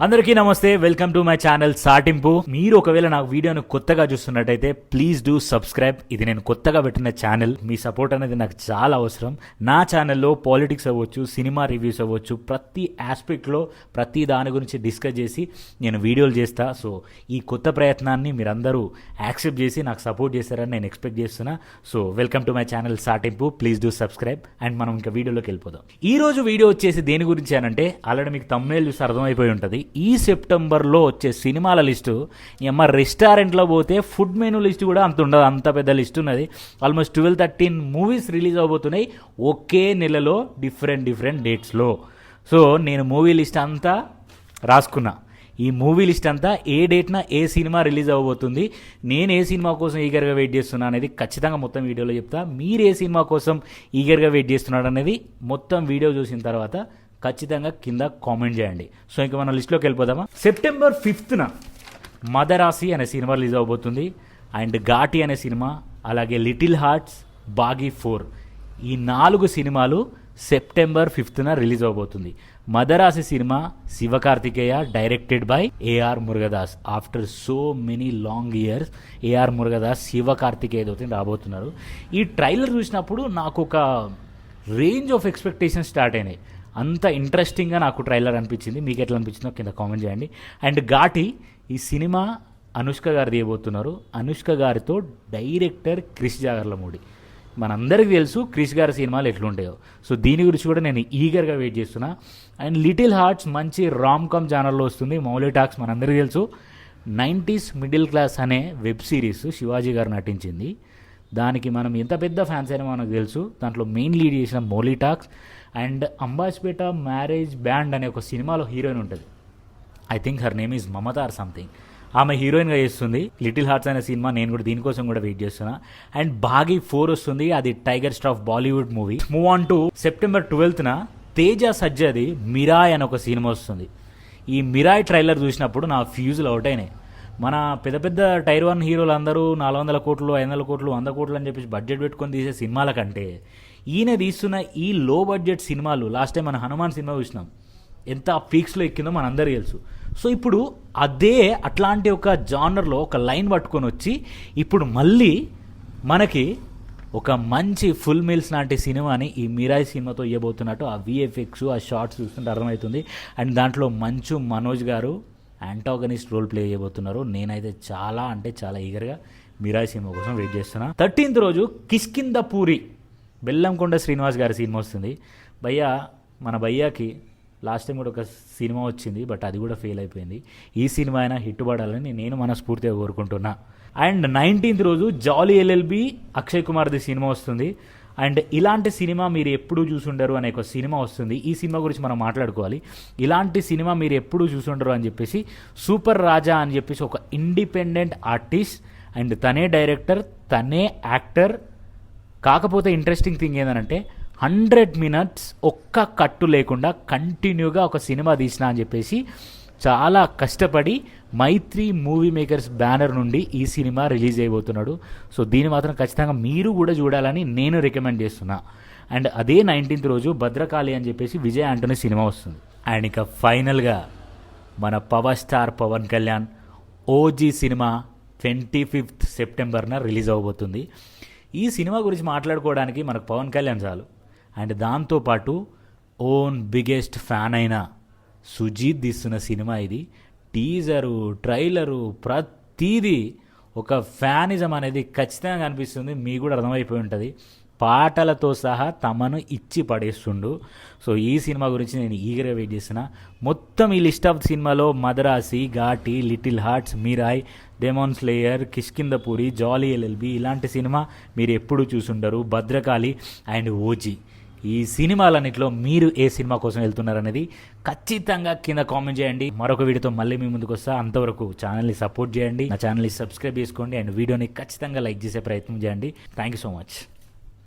అందరికీ నమస్తే, welcome to my channel సాటింపు. మీరు ఒకవేళ నా వీడియోను కొత్తగా చూస్తున్నట్టయితే ప్లీజ్ డూ సబ్స్క్రైబ్. ఇది నేను కొత్తగా పెట్టిన ఛానల్. మీ సపోర్ట్ అనేది నాకు చాలా అవసరం. నా ఛానల్లో పాలిటిక్స్ అవ్వచ్చు, సినిమా రివ్యూస్ అవ్వచ్చు, ప్రతి ఆస్పెక్ట్లో ప్రతి దాని గురించి డిస్కస్ చేసి నేను వీడియోలు చేస్తా. సో ఈ కొత్త ప్రయత్నాన్ని మీరందరూ యాక్సెప్ట్ చేసి నాకు సపోర్ట్ చేస్తారని నేను ఎక్స్పెక్ట్ చేస్తున్నా. So welcome to my channel Saatimpu. Please do subscribe. And మనం ఇంకా వీడియోలోకి వెళ్ళిపోదాం. ఈ రోజు వీడియో వచ్చేసి దేని గురించి అనంటే, ఆల్రెడీ మీకు తమ్ముళ్ళు చూసి అర్థమైపోయి ఉంటుంది. ఈ సెప్టెంబర్లో వచ్చే సినిమాల లిస్టు రెస్టారెంట్లో పోతే ఫుడ్ మెనూ లిస్ట్ కూడా అంత ఉండదు, అంత పెద్ద లిస్ట్ ఉన్నది. ఆల్మోస్ట్ 12-13 మూవీస్ రిలీజ్ అవబోతున్నాయి ఒకే నెలలో, డిఫరెంట్ డేట్స్లో. సో నేను మూవీ లిస్ట్ అంతా రాసుకున్నా. ఈ మూవీ లిస్ట్ అంతా ఏ డేట్న ఏ సినిమా రిలీజ్ అవ్వబోతుంది, నేను ఏ సినిమా కోసం ఈగర్గా వెయిట్ చేస్తున్నా అనేది ఖచ్చితంగా మొత్తం వీడియోలో చెప్తా. మీరు ఏ సినిమా కోసం ఈగర్గా వెయిట్ చేస్తున్నాడు అనేది మొత్తం వీడియో చూసిన తర్వాత ఖచ్చితంగా కింద కామెంట్ చేయండి. సో ఇంకా మనం లిస్ట్లోకి వెళ్ళిపోదామా. సెప్టెంబర్ 5న మదరాసి అనే సినిమా రిలీజ్ అవబోతుంది. అండ్ ఘాటి అనే సినిమా, అలాగే లిటిల్ హార్ట్స్, బాగీ 4, ఈ 4 సినిమాలు సెప్టెంబర్ 5న రిలీజ్ అవబోతుంది. Madharaasi cinema Sivakarthikeya, directed by AR Murugadoss. After so many long years AR Murugadoss శివకార్తికేయతో రాబోతున్నారు. ఈ ట్రైలర్ చూసినప్పుడు నాకు ఒక రేంజ్ ఆఫ్ ఎక్స్పెక్టేషన్స్ స్టార్ట్ అయినాయి. అంత ఇంట్రెస్టింగ్గా నాకు ట్రైలర్ అనిపించింది. మీకు ఎట్లా అనిపించిందో కింద కామెంట్ చేయండి. అండ్ ఘాటి, ఈ సినిమా అనుష్క గారు తీయబోతున్నారు. అనుష్క గారితో డైరెక్టర్ క్రిష్ జాగర్లమూడి. మనందరికీ తెలుసు క్రిష్ గారి సినిమాలు ఎట్లుంటాయో. సో దీని గురించి కూడా నేను ఈగర్గా వెయిట్ చేస్తున్నా. అండ్ లిటిల్ హార్ట్స్ మంచి రామ్ కామ్ ఛానల్లో వస్తుంది. మౌలి టాక్స్ మనందరికీ తెలుసు. 90s మిడిల్ క్లాస్ అనే వెబ్ సిరీస్ శివాజీ గారు నటించింది. దానికి మనం ఎంత పెద్ద ఫ్యాన్స్ అయినా మనకు తెలుసు. దాంట్లో మెయిన్ లీడ్ చేసిన Mouli talks. And Ambajipeta marriage band అనే ఒక సినిమాలో హీరోయిన్ ఉంటుంది. I think her name is Mamata or something. ఆమె హీరోయిన్గా చేస్తుంది. లిటిల్ హార్ట్స్ అనే సినిమా నేను కూడా దీనికోసం కూడా వెయిట్ చేస్తున్నా. అండ్ బాగీ 4 వస్తుంది. అది Tiger Shroff Bollywood movie. Move on to September 12న తేజ సజ్జది మిరాయ్ అనే ఒక సినిమా వస్తుంది. ఈ మిరాయ్ ట్రైలర్ చూసినప్పుడు నా ఫ్యూజులు అవుట్ అయినాయి. మన పెద్ద పెద్ద టైర్ 1 హీరోలు అందరూ 400 కోట్లు, 500 కోట్లు, 100 కోట్లు అని చెప్పేసి బడ్జెట్ పెట్టుకొని తీసే సినిమాల కంటే ఈయన తీస్తున్న ఈ లో బడ్జెట్ సినిమాలు, లాస్ట్ టైం మన హనుమాన్ సినిమా చూసినాం, ఎంత పీక్స్లో ఎక్కిందో మనందరికీ తెలుసు. సో ఇప్పుడు అట్లాంటి ఒక జానర్లో ఒక లైన్ పట్టుకొని వచ్చి ఇప్పుడు మళ్ళీ మనకి ఒక మంచి ఫుల్ మీల్స్ లాంటి సినిమాని ఈ మిరాయ్ సినిమాతో ఇవ్వబోతున్నట్టు ఆ విఎఫ్ఎక్స్, ఆ షార్ట్స్ చూస్తుంటే అర్థమవుతుంది. అండ్ దాంట్లో మంచు మనోజ్ గారు యాంటాగనిస్ట్ రోల్ ప్లే చేయబోతున్నారు. నేనైతే చాలా అంటే చాలా ఈగర్గా మిరాయ్ సినిమా కోసం వెయిట్ చేస్తున్నా. 13th రోజు కిష్కింద పూరి, బెల్లంకొండ శ్రీనివాస్ గారి సినిమా వస్తుంది. మన భయ్యాకి లాస్ట్ టైం కూడా ఒక సినిమా వచ్చింది, బట్ అది కూడా ఫెయిల్ అయిపోయింది. ఈ సినిమా అయినా హిట్ పడాలని నేను మనస్ఫూర్తిగా కోరుకుంటున్నా. అండ్ 19th రోజు జాలీ ఎల్ఎల్బి అక్షయ్ కుమార్ది సినిమా వస్తుంది. అండ్ ఇలాంటి సినిమా మీరు ఎప్పుడు చూసుండరు అనే ఒక సినిమా వస్తుంది. ఈ సినిమా గురించి మనం మాట్లాడుకోవాలి. ఇలాంటి సినిమా మీరు ఎప్పుడు చూసుండరు అని చెప్పేసి సూపర్ రాజా అని చెప్పేసి ఒక ఇండిపెండెంట్ ఆర్టిస్ట్, అండ్ తనే డైరెక్టర్, తనే యాక్టర్. కాకపోతే ఇంట్రెస్టింగ్ థింగ్ ఏంటంటే 100 minutes ఒక్క కట్టు లేకుండా కంటిన్యూగా ఒక సినిమా తీసిన అని చెప్పేసి చాలా కష్టపడి మైత్రి మూవీ మేకర్స్ బ్యానర్ నుండి ఈ సినిమా రిలీజ్ అయిపోతున్నాడు. సో దీన్ని మాత్రం ఖచ్చితంగా మీరు కూడా చూడాలని నేను రికమెండ్ చేస్తున్నా. అండ్ అదే 19th రోజు భద్రకాళి అని చెప్పేసి విజయ్ ఆంటోనీ సినిమా వస్తుంది. అండ్ ఇక ఫైనల్గా మన power star Pawan Kalyan OG cinema 25th సెప్టెంబర్న రిలీజ్ అవబోతుంది. ఈ సినిమా గురించి మాట్లాడుకోవడానికి మనకు పవన్ కళ్యాణ్ చాలు. అండ్ దాంతోపాటు ఓన్ బిగ్గెస్ట్ ఫ్యాన్ అయిన సుజీత్ తీస్తున్న సినిమా ఇది. టీజరు, ట్రైలరు, ప్రతిదీ ఒక ఫ్యానిజం అనేది ఖచ్చితంగా కనిపిస్తుంది. మీకు కూడా అర్థమైపోయి ఉంటుంది. పాటలతో సహా తమను ఇచ్చి పడేస్తుండు. సో ఈ సినిమా గురించి నేను ఈగర్గా వెయిట్ చేస్తున్నా. మొత్తం ఈ లిస్ట్ ఆఫ్ సినిమాలో Madharaasi, Ghaati, Little Hearts, Mirai, Demon Slayer, Kishkindhapuri, Jolly LLB ఇలాంటి సినిమా మీరు ఎప్పుడు చూసుండరు. భద్రకాళి అండ్ ఓజీ, ఈ సినిమాలన్నింటిలో మీరు ఏ సినిమా కోసం వెళ్తున్నారనేది ఖచ్చితంగా కింద కామెంట్ చేయండి. మరొక వీడియోతో మళ్ళీ మీ ముందుకు వస్తా. అంతవరకు ఛానల్ని సపోర్ట్ చేయండి, నా ఛానల్ని సబ్స్క్రైబ్ చేసుకోండి, అండ్ వీడియోని ఖచ్చితంగా లైక్ చేసే ప్రయత్నం చేయండి. Thank you so much.